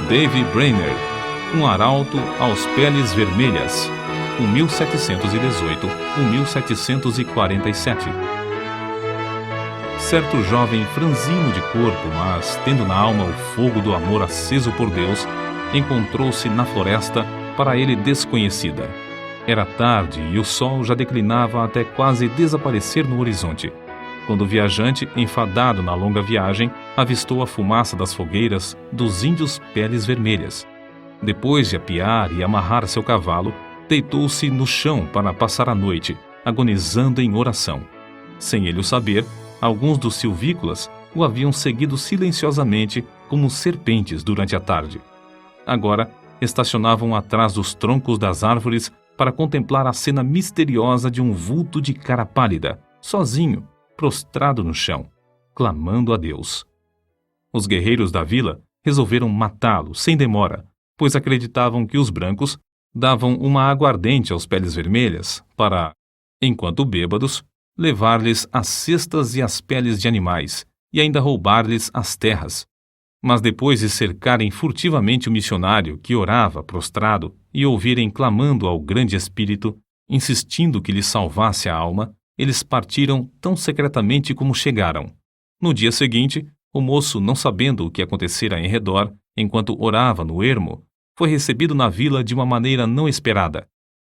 Davy Brainerd, um arauto aos peles vermelhas, 1718-1747. Certo jovem franzino de corpo, mas tendo na alma o fogo do amor aceso por Deus, encontrou-se na floresta para ele desconhecida. Era tarde e o sol já declinava até quase desaparecer no horizonte, quando o viajante, enfadado na longa viagem, avistou a fumaça das fogueiras dos índios peles vermelhas. Depois de apiar e amarrar seu cavalo, deitou-se no chão para passar a noite, agonizando em oração. Sem ele o saber, alguns dos silvícolas o haviam seguido silenciosamente como serpentes durante a tarde. Agora, estacionavam atrás dos troncos das árvores para contemplar a cena misteriosa de um vulto de cara pálida, sozinho, prostrado no chão, clamando a Deus. Os guerreiros da vila resolveram matá-lo sem demora, pois acreditavam que os brancos davam uma aguardente aos peles vermelhas para, enquanto bêbados, levar-lhes as cestas e as peles de animais e ainda roubar-lhes as terras. Mas depois de cercarem furtivamente o missionário que orava prostrado e ouvirem clamando ao grande espírito, insistindo que lhe salvasse a alma, eles partiram tão secretamente como chegaram. No dia seguinte, o moço, não sabendo o que acontecera em redor, enquanto orava no ermo, foi recebido na vila de uma maneira não esperada.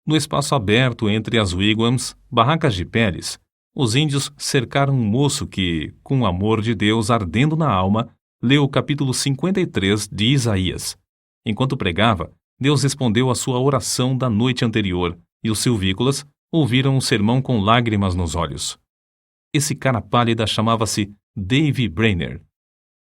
No espaço aberto entre as wigwams, barracas de peles, os índios cercaram um moço que, com o amor de Deus ardendo na alma, leu o capítulo 53 de Isaías. Enquanto pregava, Deus respondeu à sua oração da noite anterior, e os silvícolas ouviram o sermão com lágrimas nos olhos. Esse cara pálida chamava-se Davy Brainerd.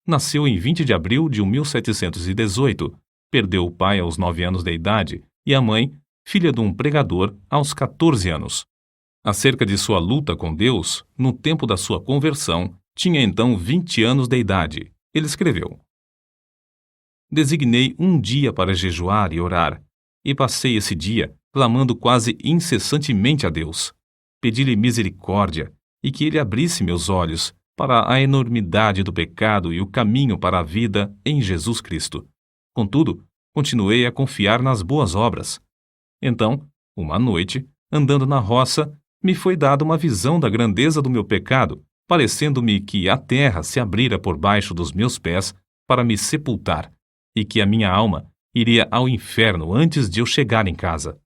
Nasceu em 20 de abril de 1718, perdeu o pai aos 9 anos de idade e a mãe, filha de um pregador, aos 14 anos. Acerca de sua luta com Deus, no tempo da sua conversão, tinha então 20 anos de idade. Ele escreveu: Designei um dia para jejuar e orar, e passei esse dia clamando quase incessantemente a Deus. Pedi-lhe misericórdia e que ele abrisse meus olhos para a enormidade do pecado e o caminho para a vida em Jesus Cristo. Contudo, continuei a confiar nas boas obras. Então, uma noite, andando na roça, me foi dada uma visão da grandeza do meu pecado, parecendo-me que a terra se abrira por baixo dos meus pés para me sepultar, e que a minha alma iria ao inferno antes de eu chegar em casa.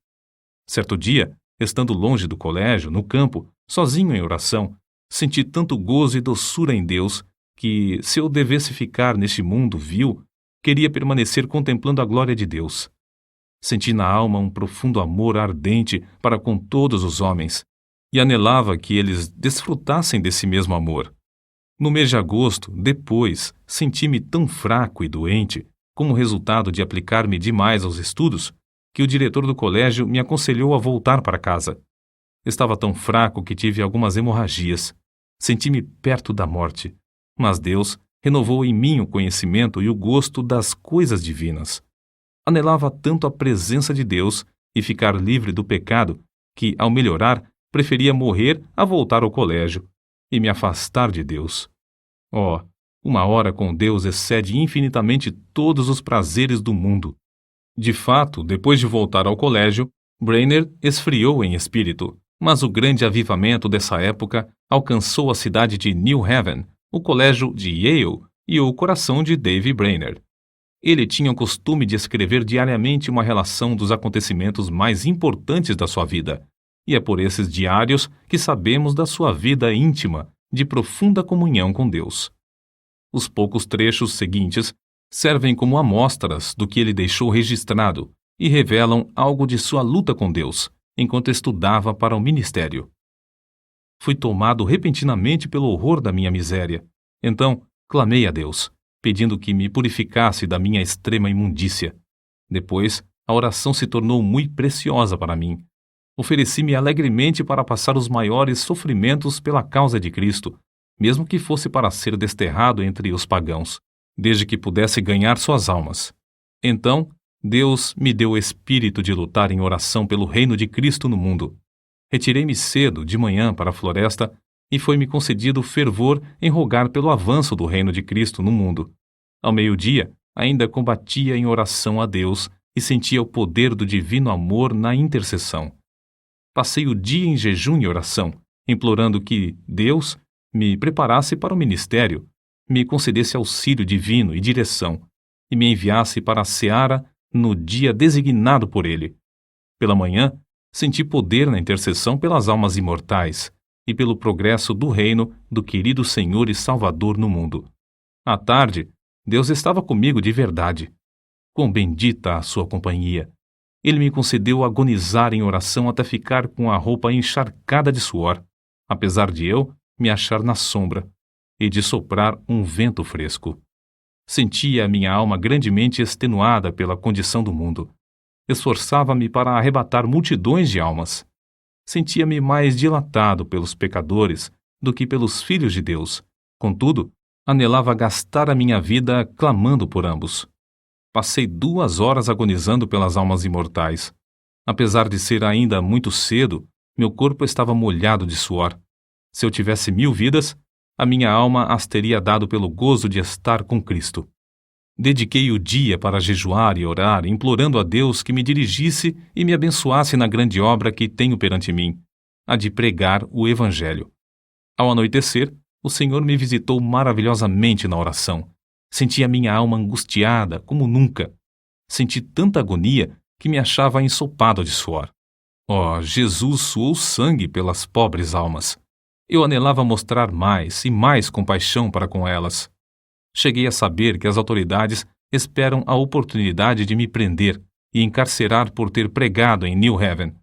Certo dia, estando longe do colégio, no campo, sozinho em oração, senti tanto gozo e doçura em Deus que, se eu devesse ficar neste mundo vil, queria permanecer contemplando a glória de Deus. Senti na alma um profundo amor ardente para com todos os homens, e anelava que eles desfrutassem desse mesmo amor. No mês de agosto, depois, senti-me tão fraco e doente, como resultado de aplicar-me demais aos estudos, que o diretor do colégio me aconselhou a voltar para casa. Estava tão fraco que tive algumas hemorragias. Senti-me perto da morte, mas Deus renovou em mim o conhecimento e o gosto das coisas divinas. Anelava tanto a presença de Deus e ficar livre do pecado que, ao melhorar, preferia morrer a voltar ao colégio e me afastar de Deus. Oh, uma hora com Deus excede infinitamente todos os prazeres do mundo. De fato, depois de voltar ao colégio, Brainerd esfriou em espírito, mas o grande avivamento dessa época alcançou a cidade de New Haven, o colégio de Yale e o coração de Davy Brainerd. Ele tinha o costume de escrever diariamente uma relação dos acontecimentos mais importantes da sua vida, e é por esses diários que sabemos da sua vida íntima, de profunda comunhão com Deus. Os poucos trechos seguintes servem como amostras do que ele deixou registrado e revelam algo de sua luta com Deus, enquanto estudava para o ministério. Fui tomado repentinamente pelo horror da minha miséria. Então, clamei a Deus, pedindo que me purificasse da minha extrema imundícia. Depois, a oração se tornou muito preciosa para mim. Ofereci-me alegremente para passar os maiores sofrimentos pela causa de Cristo, mesmo que fosse para ser desterrado entre os pagãos, desde que pudesse ganhar suas almas. Então, Deus me deu o espírito de lutar em oração pelo reino de Cristo no mundo. Retirei-me cedo, de manhã, para a floresta, e foi-me concedido fervor em rogar pelo avanço do reino de Cristo no mundo. Ao meio-dia, ainda combatia em oração a Deus e sentia o poder do divino amor na intercessão. Passei o dia em jejum e oração, implorando que Deus me preparasse para o ministério, me concedesse auxílio divino e direção, e me enviasse para a seara no dia designado por Ele. Pela manhã, senti poder na intercessão pelas almas imortais e pelo progresso do reino do querido Senhor e Salvador no mundo. À tarde, Deus estava comigo de verdade. Quão bendita a sua companhia! Ele me concedeu agonizar em oração até ficar com a roupa encharcada de suor, apesar de eu me achar na sombra e de soprar um vento fresco. Sentia a minha alma grandemente extenuada pela condição do mundo. Esforçava-me para arrebatar multidões de almas. Sentia-me mais dilatado pelos pecadores do que pelos filhos de Deus. Contudo, anelava gastar a minha vida clamando por ambos. Passei 2 horas agonizando pelas almas imortais. Apesar de ser ainda muito cedo, meu corpo estava molhado de suor. Se eu tivesse 1000 vidas, a minha alma as teria dado pelo gozo de estar com Cristo. Dediquei o dia para jejuar e orar, implorando a Deus que me dirigisse e me abençoasse na grande obra que tenho perante mim, a de pregar o Evangelho. Ao anoitecer, o Senhor me visitou maravilhosamente na oração. Senti a minha alma angustiada como nunca. Senti tanta agonia que me achava ensopado de suor. Oh, Jesus suou sangue pelas pobres almas. Eu anelava mostrar mais e mais compaixão para com elas. Cheguei a saber que as autoridades esperam a oportunidade de me prender e encarcerar por ter pregado em New Haven.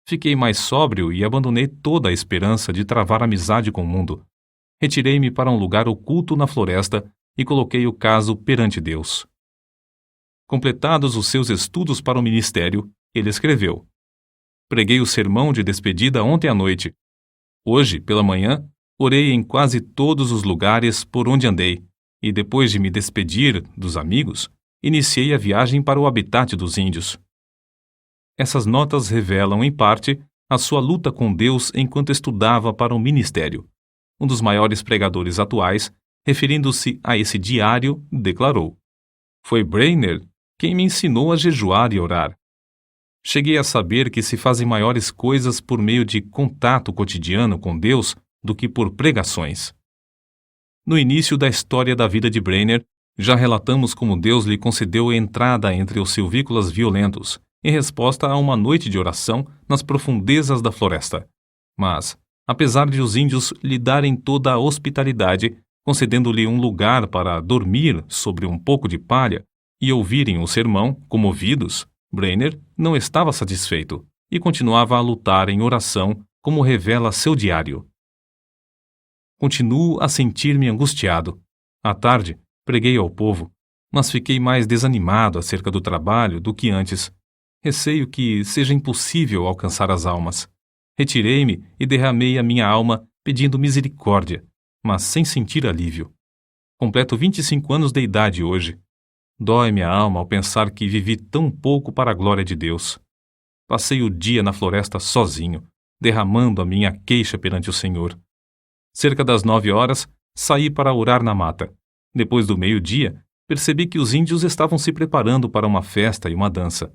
Fiquei mais sóbrio e abandonei toda a esperança de travar amizade com o mundo. Retirei-me para um lugar oculto na floresta e coloquei o caso perante Deus. Completados os seus estudos para o ministério, ele escreveu: Preguei o sermão de despedida ontem à noite. Hoje, pela manhã, orei em quase todos os lugares por onde andei, e depois de me despedir dos amigos, iniciei a viagem para o habitat dos índios. Essas notas revelam, em parte, a sua luta com Deus enquanto estudava para o ministério. Um dos maiores pregadores atuais, referindo-se a esse diário, declarou: Foi Brainerd quem me ensinou a jejuar e orar. Cheguei a saber que se fazem maiores coisas por meio de contato cotidiano com Deus do que por pregações. No início da história da vida de Brainerd, já relatamos como Deus lhe concedeu entrada entre os silvícolas violentos, em resposta a uma noite de oração nas profundezas da floresta. Mas, apesar de os índios lhe darem toda a hospitalidade, concedendo-lhe um lugar para dormir sobre um pouco de palha e ouvirem o sermão, comovidos, Brainerd não estava satisfeito e continuava a lutar em oração, como revela seu diário. Continuo a sentir-me angustiado. À tarde, preguei ao povo, mas fiquei mais desanimado acerca do trabalho do que antes. Receio que seja impossível alcançar as almas. Retirei-me e derramei a minha alma pedindo misericórdia, mas sem sentir alívio. Completo 25 anos de idade hoje. Dói-me a alma ao pensar que vivi tão pouco para a glória de Deus. Passei o dia na floresta sozinho, derramando a minha queixa perante o Senhor. Cerca das 9 horas, saí para orar na mata. Depois do meio-dia, percebi que os índios estavam se preparando para uma festa e uma dança.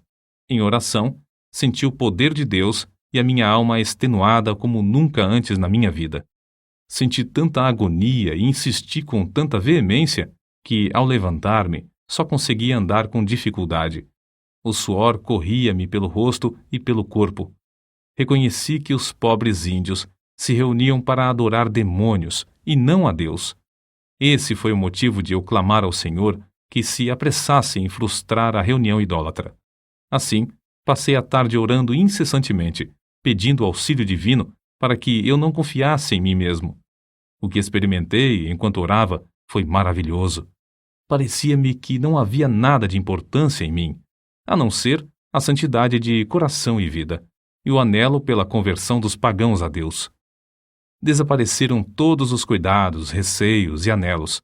Em oração, senti o poder de Deus e a minha alma extenuada como nunca antes na minha vida. Senti tanta agonia e insisti com tanta veemência que, ao levantar-me, só conseguia andar com dificuldade. O suor corria-me pelo rosto e pelo corpo. Reconheci que os pobres índios se reuniam para adorar demônios e não a Deus. Esse foi o motivo de eu clamar ao Senhor que se apressasse em frustrar a reunião idólatra. Assim, passei a tarde orando incessantemente, pedindo auxílio divino para que eu não confiasse em mim mesmo. O que experimentei enquanto orava foi maravilhoso. Parecia-me que não havia nada de importância em mim, a não ser a santidade de coração e vida, e o anelo pela conversão dos pagãos a Deus. Desapareceram todos os cuidados, receios e anelos.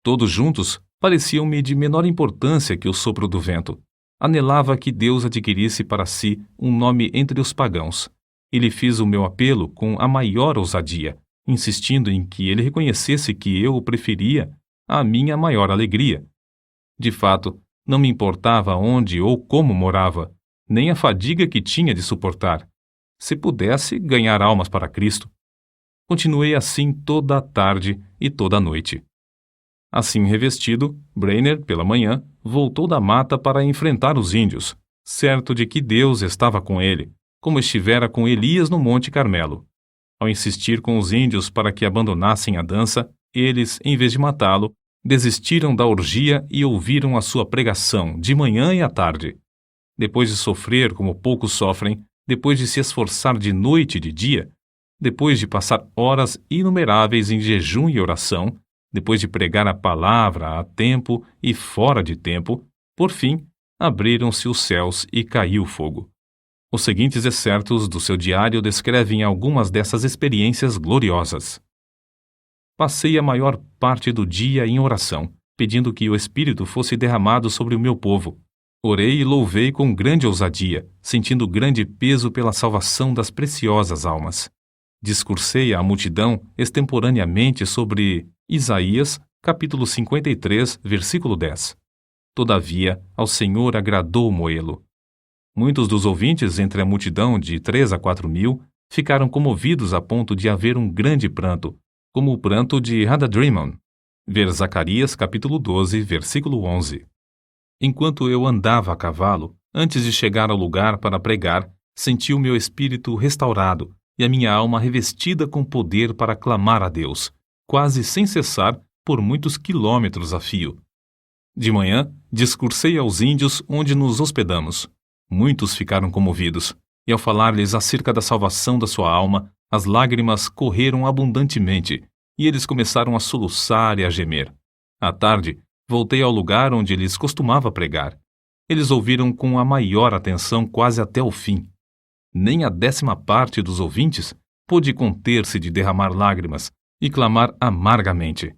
Todos juntos pareciam-me de menor importância que o sopro do vento. Anelava que Deus adquirisse para si um nome entre os pagãos, e lhe fiz o meu apelo com a maior ousadia, insistindo em que ele reconhecesse que eu o preferia à minha maior alegria. De fato, não me importava onde ou como morava, nem a fadiga que tinha de suportar. Se pudesse ganhar almas para Cristo. Continuei assim toda a tarde e toda a noite. Assim revestido, Brainerd, pela manhã, voltou da mata para enfrentar os índios, certo de que Deus estava com ele, como estivera com Elias no Monte Carmelo. Ao insistir com os índios para que abandonassem a dança, eles, em vez de matá-lo, desistiram da orgia e ouviram a sua pregação de manhã e à tarde. Depois de sofrer como poucos sofrem, depois de se esforçar de noite e de dia, depois de passar horas inumeráveis em jejum e oração, depois de pregar a palavra a tempo e fora de tempo, por fim, abriram-se os céus e caiu fogo. Os seguintes excertos do seu diário descrevem algumas dessas experiências gloriosas. Passei a maior parte do dia em oração, pedindo que o Espírito fosse derramado sobre o meu povo. Orei e louvei com grande ousadia, sentindo grande peso pela salvação das preciosas almas. Discursei à multidão extemporaneamente sobre Isaías, capítulo 53, versículo 10. Todavia, ao Senhor agradou Moê-lo. Muitos dos ouvintes entre a multidão de 3 a 4 mil ficaram comovidos a ponto de haver um grande pranto, como o pranto de Hadadrimon. Ver Zacarias, capítulo 12, versículo 11. Enquanto eu andava a cavalo, antes de chegar ao lugar para pregar, senti o meu espírito restaurado e a minha alma revestida com poder para clamar a Deus, quase sem cessar, por muitos quilômetros a fio. De manhã, discursei aos índios onde nos hospedamos. Muitos ficaram comovidos, e ao falar-lhes acerca da salvação da sua alma, as lágrimas correram abundantemente, e eles começaram a soluçar e a gemer. À tarde, voltei ao lugar onde lhes costumava pregar. Eles ouviram com a maior atenção quase até o fim. Nem a 10ª parte dos ouvintes pôde conter-se de derramar lágrimas e clamar amargamente.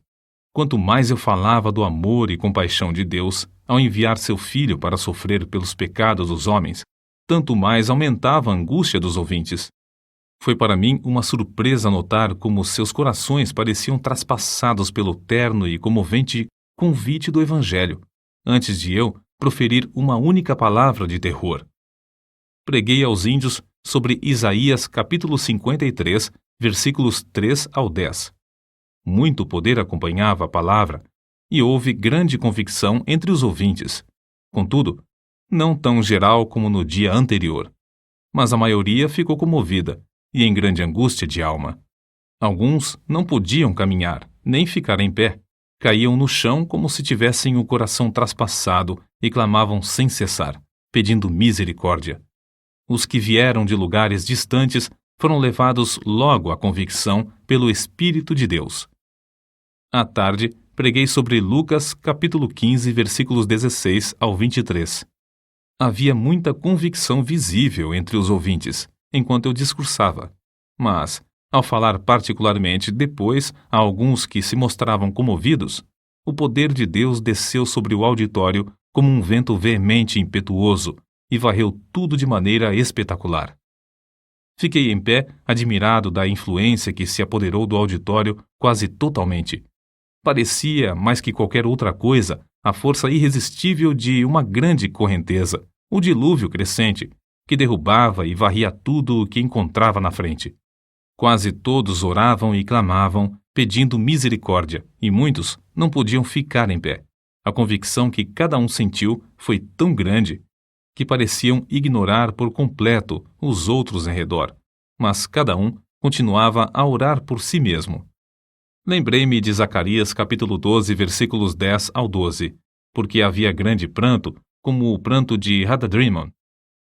Quanto mais eu falava do amor e compaixão de Deus ao enviar seu Filho para sofrer pelos pecados dos homens, tanto mais aumentava a angústia dos ouvintes. Foi para mim uma surpresa notar como seus corações pareciam traspassados pelo terno e comovente convite do Evangelho, antes de eu proferir uma única palavra de terror. Preguei aos índios sobre Isaías capítulo 53, versículos 3 ao 10. Muito poder acompanhava a palavra, e houve grande convicção entre os ouvintes. Contudo, não tão geral como no dia anterior. Mas a maioria ficou comovida, e em grande angústia de alma. Alguns não podiam caminhar, nem ficar em pé. Caíam no chão como se tivessem o coração traspassado e clamavam sem cessar, pedindo misericórdia. Os que vieram de lugares distantes foram levados logo à convicção pelo Espírito de Deus. À tarde, preguei sobre Lucas, capítulo 15, versículos 16 ao 23. Havia muita convicção visível entre os ouvintes, enquanto eu discursava. Mas, ao falar particularmente depois a alguns que se mostravam comovidos, o poder de Deus desceu sobre o auditório como um vento veemente e impetuoso e varreu tudo de maneira espetacular. Fiquei em pé, admirado da influência que se apoderou do auditório quase totalmente. Parecia, mais que qualquer outra coisa, a força irresistível de uma grande correnteza, o dilúvio crescente, que derrubava e varria tudo o que encontrava na frente. Quase todos oravam e clamavam, pedindo misericórdia, e muitos não podiam ficar em pé. A convicção que cada um sentiu foi tão grande que pareciam ignorar por completo os outros em redor, mas cada um continuava a orar por si mesmo. Lembrei-me de Zacarias capítulo 12, versículos 10 ao 12, porque havia grande pranto, como o pranto de Hadadrimon,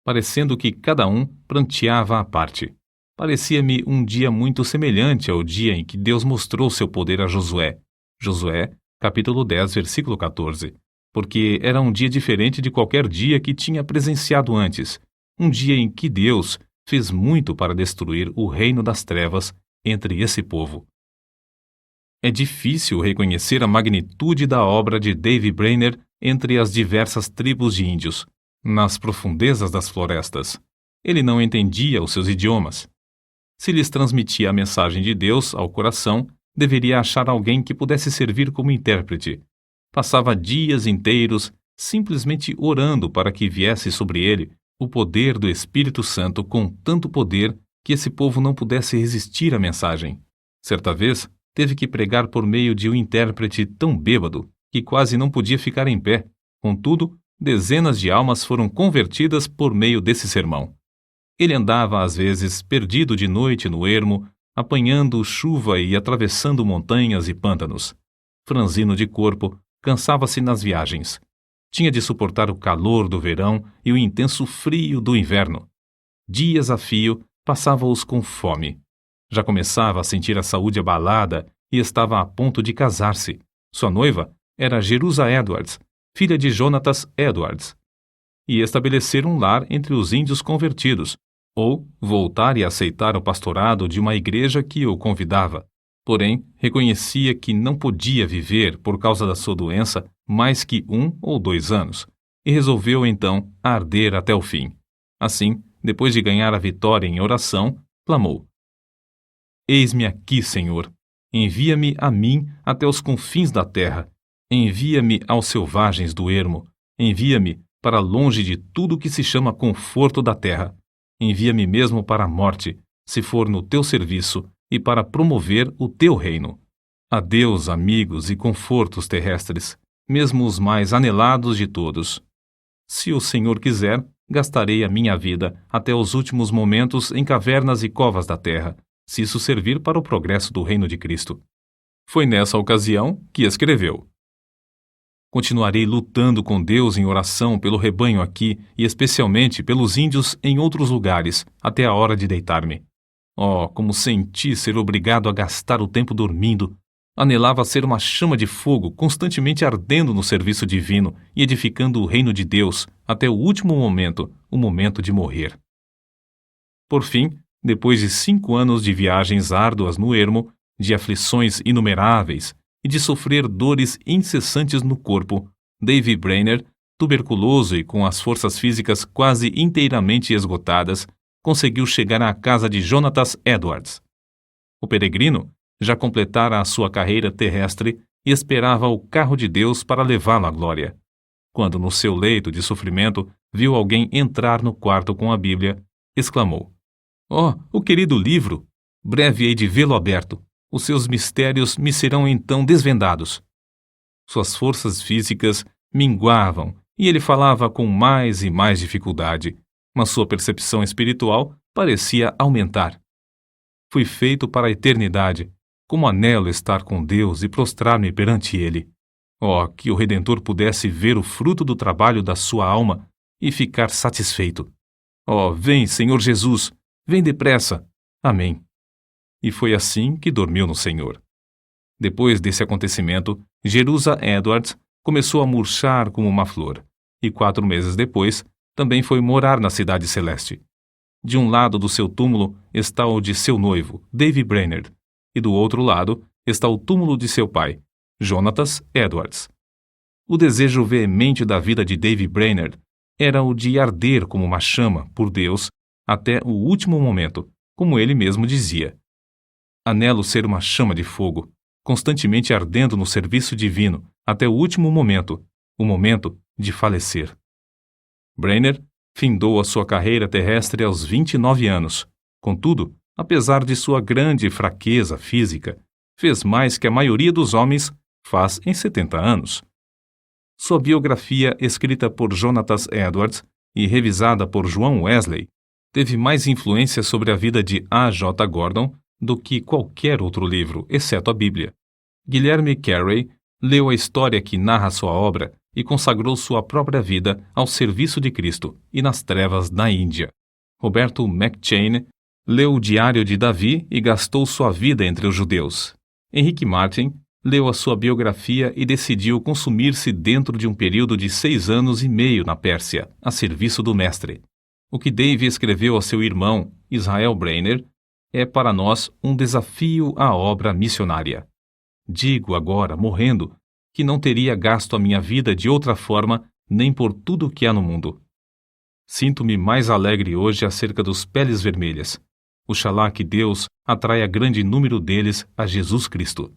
parecendo que cada um pranteava à parte. Parecia-me um dia muito semelhante ao dia em que Deus mostrou seu poder a Josué. Josué, capítulo 10, versículo 14. Porque era um dia diferente de qualquer dia que tinha presenciado antes, um dia em que Deus fez muito para destruir o reino das trevas entre esse povo. É difícil reconhecer a magnitude da obra de David Brainerd entre as diversas tribos de índios, nas profundezas das florestas. Ele não entendia os seus idiomas. Se lhes transmitia a mensagem de Deus ao coração, deveria achar alguém que pudesse servir como intérprete. Passava dias inteiros simplesmente orando para que viesse sobre ele o poder do Espírito Santo com tanto poder que esse povo não pudesse resistir à mensagem. Certa vez, teve que pregar por meio de um intérprete tão bêbado que quase não podia ficar em pé. Contudo, dezenas de almas foram convertidas por meio desse sermão. Ele andava, às vezes, perdido de noite no ermo, apanhando chuva e atravessando montanhas e pântanos. Franzino de corpo, cansava-se nas viagens. Tinha de suportar o calor do verão e o intenso frio do inverno. Dias a fio, passava-os com fome. Já começava a sentir a saúde abalada e estava a ponto de casar-se. Sua noiva era Jerusa Edwards, filha de Jonatas Edwards, e estabelecer um lar entre os índios convertidos, ou voltar e aceitar o pastorado de uma igreja que o convidava. Porém, reconhecia que não podia viver, por causa da sua doença, mais que 1 ou 2 anos, e resolveu então arder até o fim. Assim, depois de ganhar a vitória em oração, clamou: Eis-me aqui, Senhor. Envia-me a mim até os confins da terra. Envia-me aos selvagens do ermo. Envia-me para longe de tudo que se chama conforto da terra. Envia-me mesmo para a morte, se for no teu serviço, e para promover o teu reino. Adeus, amigos e confortos terrestres, mesmo os mais anelados de todos. Se o Senhor quiser, gastarei a minha vida até os últimos momentos em cavernas e covas da terra, se isso servir para o progresso do reino de Cristo. Foi nessa ocasião que escreveu: Continuarei lutando com Deus em oração pelo rebanho aqui e especialmente pelos índios em outros lugares, até a hora de deitar-me. Oh, como senti ser obrigado a gastar o tempo dormindo! Anelava ser uma chama de fogo constantemente ardendo no serviço divino e edificando o reino de Deus até o último momento, o momento de morrer. Por fim, depois de 5 anos de viagens árduas no ermo, de aflições inumeráveis e de sofrer dores incessantes no corpo, Davy Brainerd, tuberculoso e com as forças físicas quase inteiramente esgotadas, conseguiu chegar à casa de Jonatas Edwards. O peregrino já completara a sua carreira terrestre e esperava o carro de Deus para levá-lo à glória. Quando, no seu leito de sofrimento, viu alguém entrar no quarto com a Bíblia, exclamou: Oh, o querido livro! Breve hei de vê-lo aberto. Os seus mistérios me serão então desvendados. Suas forças físicas minguavam e ele falava com mais e mais dificuldade, mas sua percepção espiritual parecia aumentar. Fui feito para a eternidade. Como anelo estar com Deus e prostrar-me perante Ele. Oh, que o Redentor pudesse ver o fruto do trabalho da sua alma e ficar satisfeito. Oh, vem, Senhor Jesus, vem depressa. Amém. E foi assim que dormiu no Senhor. Depois desse acontecimento, Jerusa Edwards começou a murchar como uma flor, e 4 meses depois, também foi morar na Cidade Celeste. De um lado do seu túmulo está o de seu noivo, Davy Brainerd, e do outro lado está o túmulo de seu pai, Jonatas Edwards. O desejo veemente da vida de Davy Brainerd era o de arder como uma chama por Deus até o último momento, como ele mesmo dizia. Anelo ser uma chama de fogo, constantemente ardendo no serviço divino até o último momento, o momento de falecer. Brainerd findou a sua carreira terrestre aos 29 anos. Contudo, apesar de sua grande fraqueza física, fez mais que a maioria dos homens faz em 70 anos. Sua biografia, escrita por Jonatas Edwards e revisada por João Wesley, teve mais influência sobre a vida de A. J. Gordon do que qualquer outro livro, exceto a Bíblia. Guilherme Carey leu a história que narra sua obra e consagrou sua própria vida ao serviço de Cristo e nas trevas da Índia. Roberto McCheyne leu o Diário de Davi e gastou sua vida entre os judeus. Henrique Martin leu a sua biografia e decidiu consumir-se dentro de um período de 6 anos e meio na Pérsia, a serviço do Mestre. O que Davy escreveu a seu irmão, Israel Brainerd, é para nós um desafio à obra missionária. Digo agora, morrendo, que não teria gasto a minha vida de outra forma nem por tudo o que há no mundo. Sinto-me mais alegre hoje acerca dos peles vermelhas. Oxalá que Deus atraia grande número deles a Jesus Cristo.